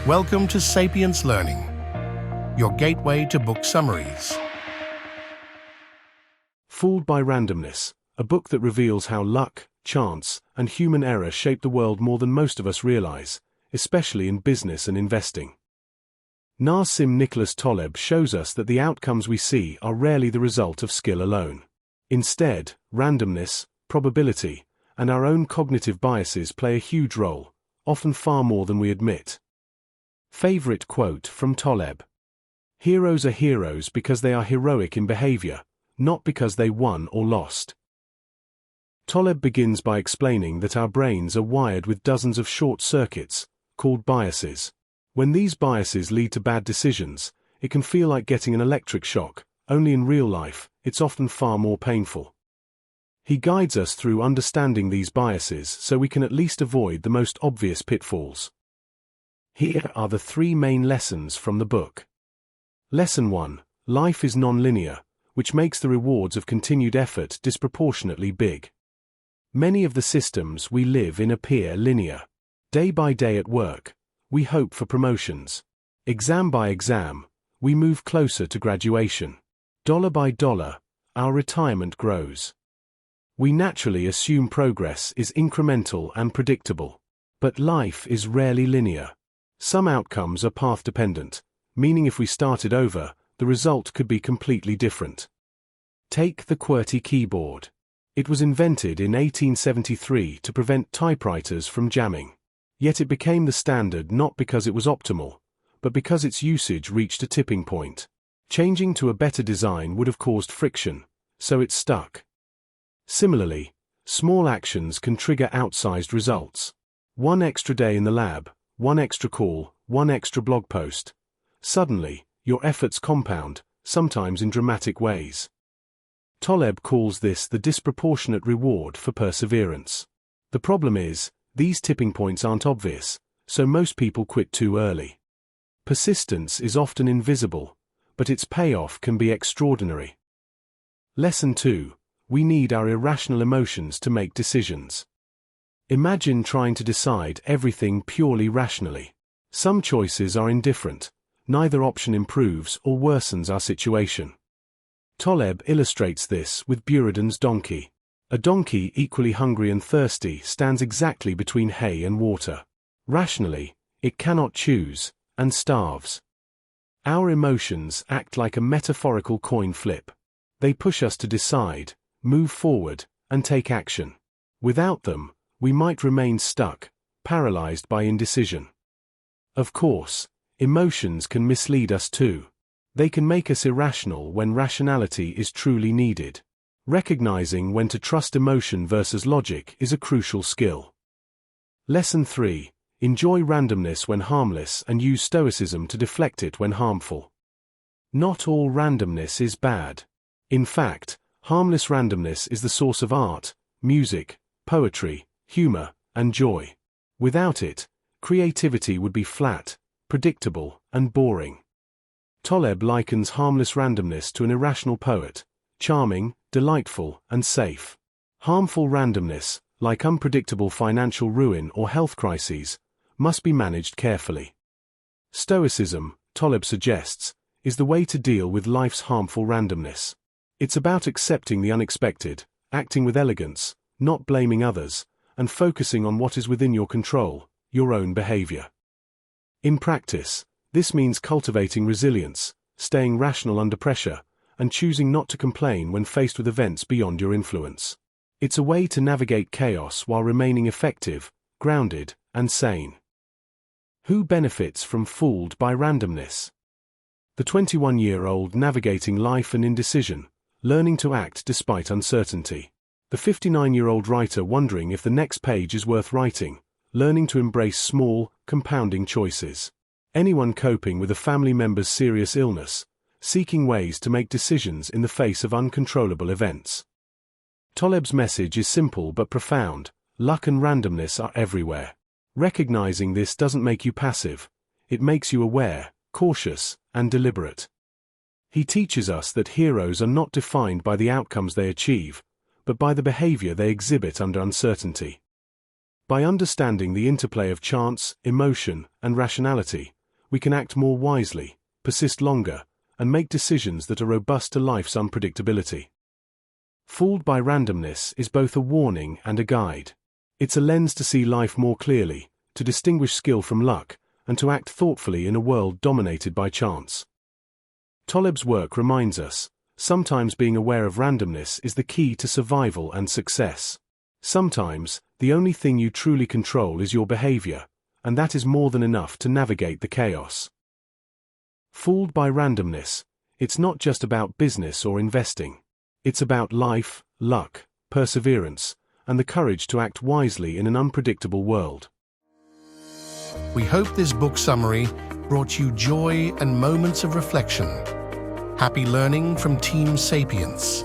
Welcome to Sapience Learning, your gateway to book summaries. Fooled by Randomness, a book that reveals how luck, chance, and human error shape the world more than most of us realize, especially in business and investing. Nassim Taleb shows us that the outcomes we see are rarely the result of skill alone. Instead, randomness, probability, and our own cognitive biases play a huge role, often far more than we admit. Favorite quote from Taleb: "Heroes are heroes because they are heroic in behavior, not because they won or lost." Taleb begins by explaining that our brains are wired with dozens of short circuits, called biases. When these biases lead to bad decisions, it can feel like getting an electric shock, only in real life, it's often far more painful. He guides us through understanding these biases so we can at least avoid the most obvious pitfalls. Here are the 3 main lessons from the book. Lesson 1: Life is non-linear, which makes the rewards of continued effort disproportionately big. Many of the systems we live in appear linear. Day by day at work, we hope for promotions. Exam by exam, we move closer to graduation. Dollar by dollar, our retirement grows. We naturally assume progress is incremental and predictable. But life is rarely linear. Some outcomes are path-dependent, meaning if we started over, the result could be completely different. Take the QWERTY keyboard. It was invented in 1873 to prevent typewriters from jamming. Yet it became the standard not because it was optimal, but because its usage reached a tipping point. Changing to a better design would have caused friction, so it stuck. Similarly, small actions can trigger outsized results. One extra day in the lab, one extra call, one extra blog post. Suddenly, your efforts compound, sometimes in dramatic ways. Taleb calls this the disproportionate reward for perseverance. The problem is, these tipping points aren't obvious, so most people quit too early. Persistence is often invisible, but its payoff can be extraordinary. Lesson 2: We need our irrational emotions to make decisions. Imagine trying to decide everything purely rationally. Some choices are indifferent. Neither option improves or worsens our situation. Taleb illustrates this with Buridan's donkey. A donkey equally hungry and thirsty stands exactly between hay and water. Rationally, it cannot choose, and starves. Our emotions act like a metaphorical coin flip. They push us to decide, move forward, and take action. Without them, we might remain stuck, paralyzed by indecision. Of course, emotions can mislead us too. They can make us irrational when rationality is truly needed. Recognizing when to trust emotion versus logic is a crucial skill. Lesson 3: Enjoy randomness when harmless and use stoicism to deflect it when harmful. Not all randomness is bad. In fact, harmless randomness is the source of art, music, poetry, humor, and joy. Without it, creativity would be flat, predictable, and boring. Taleb likens harmless randomness to an irrational poet: charming, delightful, and safe. Harmful randomness, like unpredictable financial ruin or health crises, must be managed carefully. Stoicism, Taleb suggests, is the way to deal with life's harmful randomness. It's about accepting the unexpected, acting with elegance, not blaming others, and focusing on what is within your control, your own behavior. In practice, this means cultivating resilience, staying rational under pressure, and choosing not to complain when faced with events beyond your influence. It's a way to navigate chaos while remaining effective, grounded, and sane. Who benefits from Fooled by Randomness? The 21-year-old navigating life and indecision, learning to act despite uncertainty. The 59-year-old writer wondering if the next page is worth writing, learning to embrace small, compounding choices. Anyone coping with a family member's serious illness, seeking ways to make decisions in the face of uncontrollable events. Taleb's message is simple but profound: luck and randomness are everywhere. Recognizing this doesn't make you passive, it makes you aware, cautious, and deliberate. He teaches us that heroes are not defined by the outcomes they achieve, but by the behavior they exhibit under uncertainty. By understanding the interplay of chance, emotion, and rationality, we can act more wisely, persist longer, and make decisions that are robust to life's unpredictability. Fooled by Randomness is both a warning and a guide. It's a lens to see life more clearly, to distinguish skill from luck, and to act thoughtfully in a world dominated by chance. Taleb's work reminds us, sometimes being aware of randomness is the key to survival and success. Sometimes, the only thing you truly control is your behavior, and that is more than enough to navigate the chaos. Fooled by randomness, it's not just about business or investing. It's about life, luck, perseverance, and the courage to act wisely in an unpredictable world. We hope this book summary brought you joy and moments of reflection. Happy learning from Team Sapiens.